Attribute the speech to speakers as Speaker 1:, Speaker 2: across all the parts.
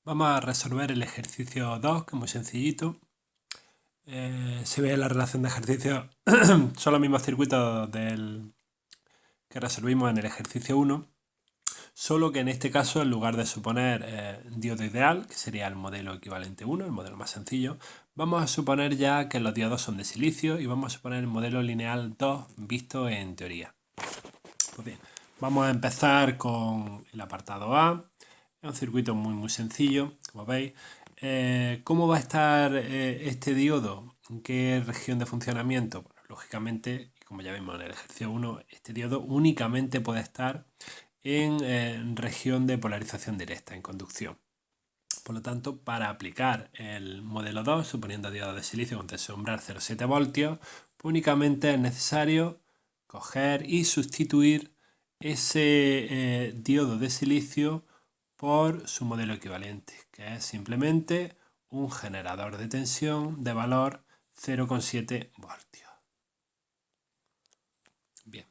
Speaker 1: Vamos a resolver el ejercicio 2, que es muy sencillito. Se ve la relación de ejercicios, son los mismos circuitos que resolvimos en el ejercicio 1, solo que en este caso, en lugar de suponer diodo ideal, que sería el modelo equivalente 1, el modelo más sencillo, vamos a suponer ya que los diodos son de silicio y vamos a suponer el modelo lineal 2 visto en teoría. Pues bien, vamos a empezar con el apartado A. Es un circuito muy sencillo, como veis. ¿Cómo va a estar este diodo? ¿En qué región de funcionamiento? Bueno, lógicamente, como ya vimos en el ejercicio 1, este diodo únicamente puede estar en región de polarización directa, en conducción. Por lo tanto, para aplicar el modelo 2, suponiendo diodo de silicio con tensión umbral 0,7 voltios, pues únicamente es necesario coger y sustituir ese diodo de silicio por su modelo equivalente, que es simplemente un generador de tensión de valor 0,7 voltios. Bien,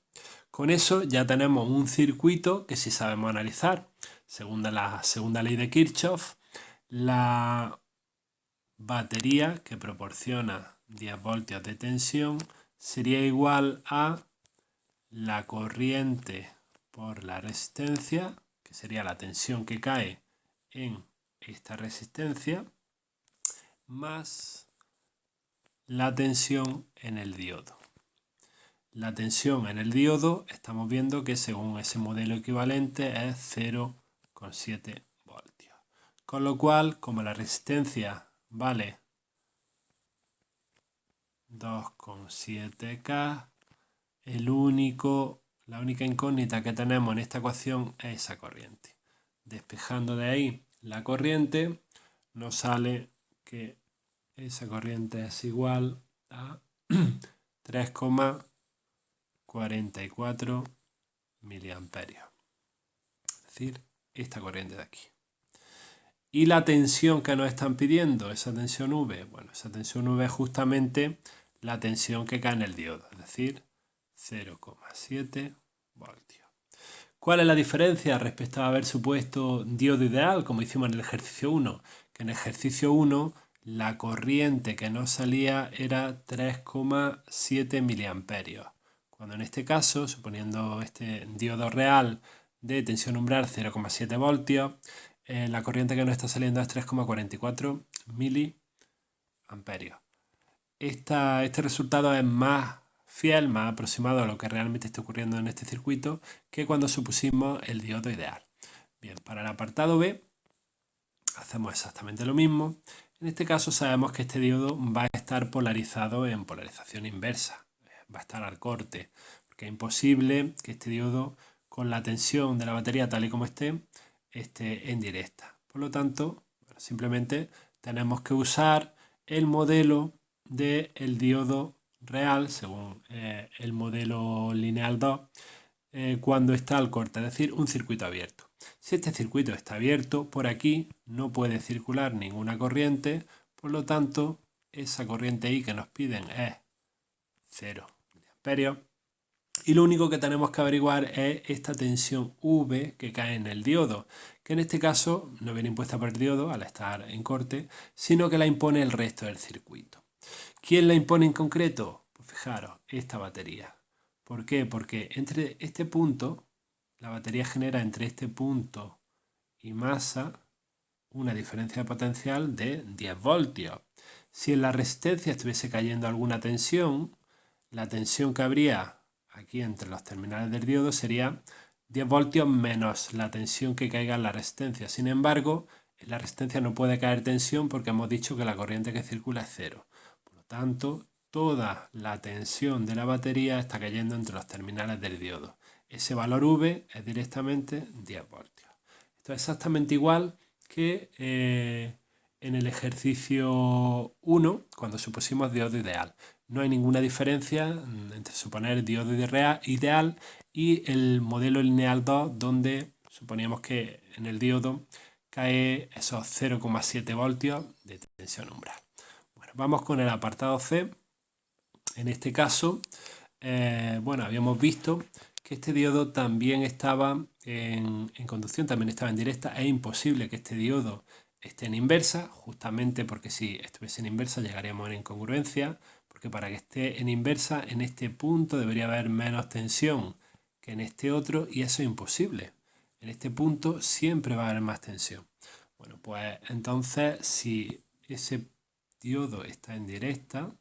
Speaker 1: con eso ya tenemos un circuito que sí sabemos analizar. Según la segunda ley de Kirchhoff, la batería que proporciona 10 voltios de tensión sería igual a la corriente por la resistencia, que sería la tensión que cae en esta resistencia, más la tensión en el diodo. La tensión en el diodo estamos viendo que según ese modelo equivalente es 0,7 voltios. Con lo cual, como la resistencia vale 2,7K, la única incógnita que tenemos en esta ecuación es esa corriente. Despejando de ahí la corriente, nos sale que esa corriente es igual a 3,44 miliamperios. Es decir, esta corriente de aquí. ¿Y la tensión que nos están pidiendo? Esa tensión V. Bueno, esa tensión V es justamente la tensión que cae en el diodo, es decir, 0,7 voltios. ¿Cuál es la diferencia respecto a haber supuesto diodo ideal, como hicimos en el ejercicio 1? Que en el ejercicio 1 la corriente que nos salía era 3,7 miliamperios, cuando en este caso, suponiendo este diodo real de tensión umbral 0,7 voltios, la corriente que nos está saliendo es 3,44 miliamperios. Este resultado es más fiel, más aproximado a lo que realmente está ocurriendo en este circuito que cuando supusimos el diodo ideal. Bien, para el apartado B hacemos exactamente lo mismo. En este caso sabemos que este diodo va a estar polarizado en polarización inversa, va a estar al corte, porque es imposible que este diodo con la tensión de la batería tal y como esté en directa. Por lo tanto, simplemente tenemos que usar el modelo del diodo real según el modelo lineal 2 cuando está al corte, es decir, un circuito abierto. Si este circuito está abierto, por aquí no puede circular ninguna corriente, por lo tanto, esa corriente I que nos piden es 0 miliamperios. Y lo único que tenemos que averiguar es esta tensión V que cae en el diodo, que en este caso no viene impuesta por el diodo al estar en corte, sino que la impone el resto del circuito. ¿Quién la impone en concreto? Pues fijaros, esta batería. ¿Por qué? Porque entre este punto, la batería genera entre este punto y masa una diferencia potencial de 10 voltios. Si en la resistencia estuviese cayendo alguna tensión, la tensión que habría aquí entre los terminales del diodo sería 10 voltios menos la tensión que caiga en la resistencia. Sin embargo, en la resistencia no puede caer tensión porque hemos dicho que la corriente que circula es cero. Por lo tanto, toda la tensión de la batería está cayendo entre los terminales del diodo. Ese valor V es directamente 10 voltios. Esto es exactamente igual que en el ejercicio 1, cuando supusimos diodo ideal. No hay ninguna diferencia entre suponer diodo ideal y el modelo lineal 2, donde suponíamos que en el diodo cae esos 0,7 voltios de tensión umbral. Bueno, vamos con el apartado C. En este caso, bueno, habíamos visto que este diodo también estaba en conducción, también estaba en directa. Es imposible que este diodo esté en inversa, justamente porque si estuviese en inversa llegaríamos a incongruencia, porque para que esté en inversa en este punto debería haber menos tensión que en este otro y eso es imposible. En este punto siempre va a haber más tensión. Bueno, pues entonces si ese diodo está en directa,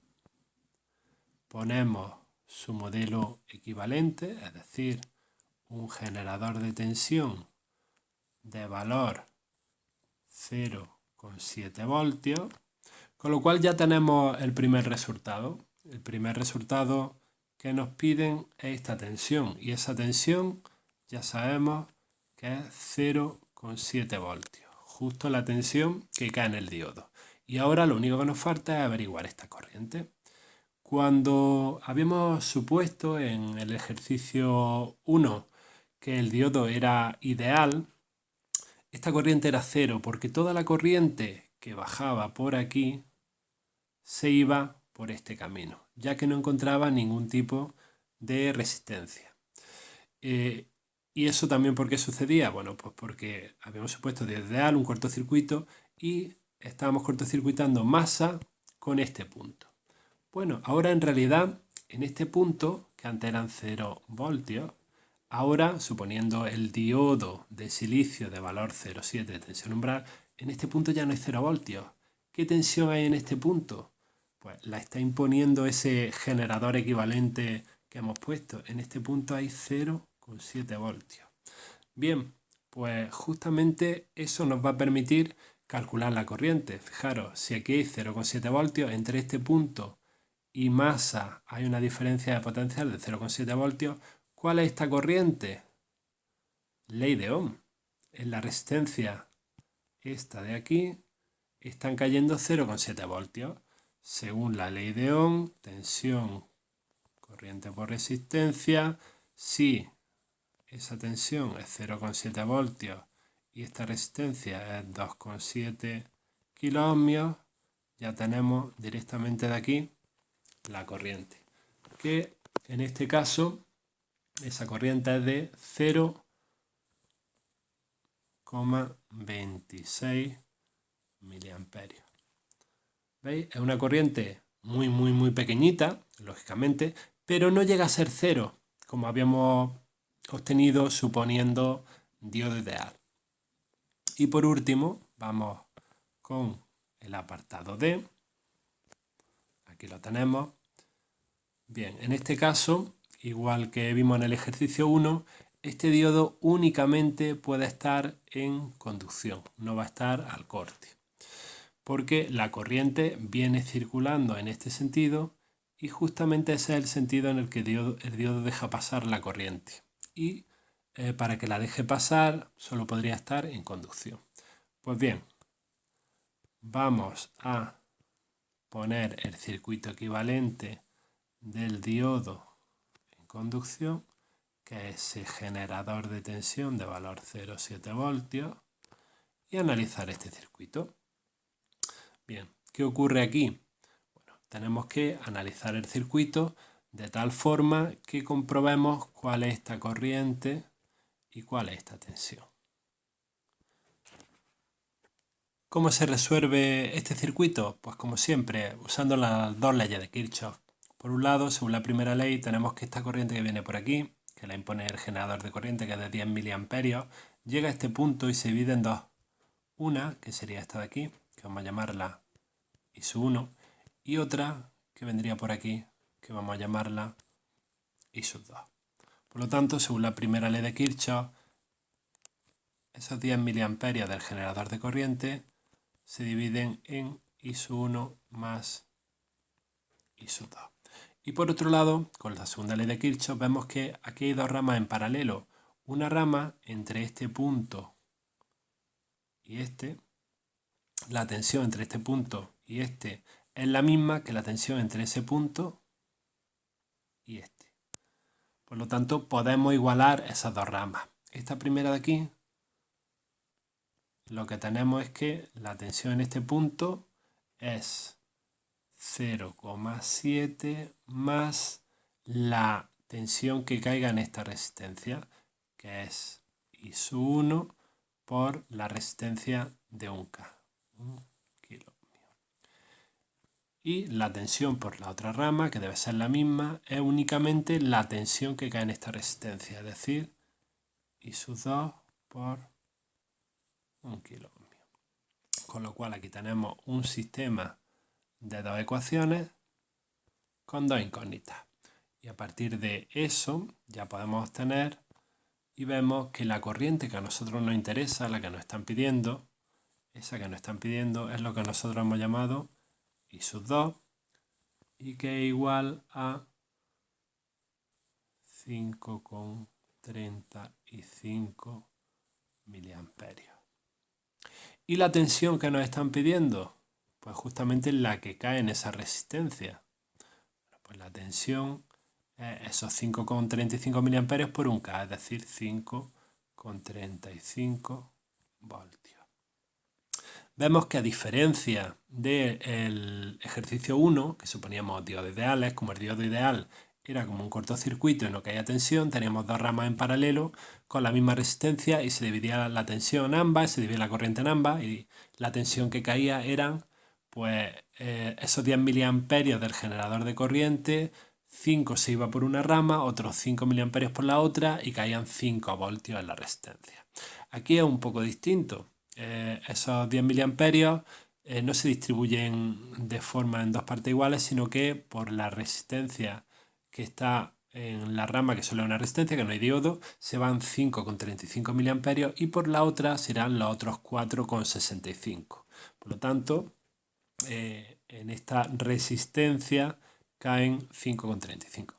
Speaker 1: ponemos su modelo equivalente, es decir, un generador de tensión de valor 0,7 voltios, con lo cual ya tenemos el primer resultado. El primer resultado que nos piden es esta tensión y esa tensión ya sabemos que es 0,7 voltios, justo la tensión que cae en el diodo. Y ahora lo único que nos falta es averiguar esta corriente. Cuando habíamos supuesto en el ejercicio 1 que el diodo era ideal, esta corriente era cero porque toda la corriente que bajaba por aquí se iba por este camino, ya que no encontraba ningún tipo de resistencia. ¿Y eso también por qué sucedía? Bueno, pues porque habíamos supuesto de ideal un cortocircuito y estábamos cortocircuitando masa con este punto. Bueno, ahora en realidad en este punto, que antes eran 0 voltios, ahora suponiendo el diodo de silicio de valor 0,7 de tensión umbral, en este punto ya no hay 0 voltios. ¿Qué tensión hay en este punto? Pues la está imponiendo ese generador equivalente que hemos puesto. En este punto hay 0,7 voltios. Bien, pues justamente eso nos va a permitir calcular la corriente. Fijaros, si aquí hay 0,7 voltios, entre este punto y masa hay una diferencia de potencial de 0,7 voltios, ¿cuál es esta corriente? Ley de Ohm. En la resistencia esta de aquí están cayendo 0,7 voltios. Según la ley de Ohm, tensión, corriente por resistencia, si esa tensión es 0,7 voltios y esta resistencia es 2,7 kiloohmios, ya tenemos directamente de aquí la corriente, que en este caso esa corriente es de 0,26 miliamperios. ¿Veis? Es una corriente muy pequeñita, lógicamente, pero no llega a ser cero, como habíamos obtenido suponiendo diodo ideal. Y por último, vamos con el apartado D. Aquí lo tenemos. Bien, en este caso, igual que vimos en el ejercicio 1, este diodo únicamente puede estar en conducción, no va a estar al corte, porque la corriente viene circulando en este sentido y justamente ese es el sentido en el que el diodo deja pasar la corriente. Y para que la deje pasar solo podría estar en conducción. Pues bien, vamos a poner el circuito equivalente del diodo en conducción, que es el generador de tensión de valor 0,7 voltios, y analizar este circuito. Bien, ¿qué ocurre aquí? Bueno, tenemos que analizar el circuito de tal forma que comprobemos cuál es esta corriente y cuál es esta tensión. ¿Cómo se resuelve este circuito? Pues como siempre, usando las dos leyes de Kirchhoff. Por un lado, según la primera ley, tenemos que esta corriente que viene por aquí, que la impone el generador de corriente, que es de 10 miliamperios, llega a este punto y se divide en dos. Una, que sería esta de aquí, que vamos a llamarla I1, y otra, que vendría por aquí, que vamos a llamarla I2. Por lo tanto, según la primera ley de Kirchhoff, esos 10 miliamperios del generador de corriente se dividen en I1 más I2. Y por otro lado, con la segunda ley de Kirchhoff, vemos que aquí hay dos ramas en paralelo. Una rama entre este punto y este. La tensión entre este punto y este es la misma que la tensión entre ese punto y este. Por lo tanto, podemos igualar esas dos ramas. Esta primera de aquí, lo que tenemos es que la tensión en este punto es 0,7 más la tensión que caiga en esta resistencia, que es I1 por la resistencia de 1K. 1 kilo ohmio. Y la tensión por la otra rama, que debe ser la misma, es únicamente la tensión que cae en esta resistencia, es decir, I sub 2 por 1 kilo ohmio. Con lo cual aquí tenemos un sistema de dos ecuaciones con dos incógnitas. Y a partir de eso ya podemos obtener y vemos que la corriente que a nosotros nos interesa, la que nos están pidiendo, esa que nos están pidiendo es lo que nosotros hemos llamado I sub 2 y que es igual a 5,35 miliamperios. ¿Y la tensión que nos están pidiendo? Pues justamente la que cae en esa resistencia. Pues la tensión es esos 5,35 miliamperios por 1K, es decir, 5,35 voltios. Vemos que a diferencia del ejercicio 1, que suponíamos diodos ideales, como el diodo ideal era como un cortocircuito y no caía tensión, teníamos dos ramas en paralelo con la misma resistencia y se dividía la tensión en ambas, se dividía la corriente en ambas y la tensión que caía eran pues esos 10 miliamperios del generador de corriente, 5 se iba por una rama, otros 5 miliamperios por la otra y caían 5 voltios en la resistencia. Aquí es un poco distinto. Esos 10 miliamperios no se distribuyen de forma en dos partes iguales, sino que por la resistencia que está en la rama, que solo es una resistencia, que no hay diodo, se van 5,35 miliamperios y por la otra serán los otros 4,65. Por lo tanto, en esta resistencia caen 5,35.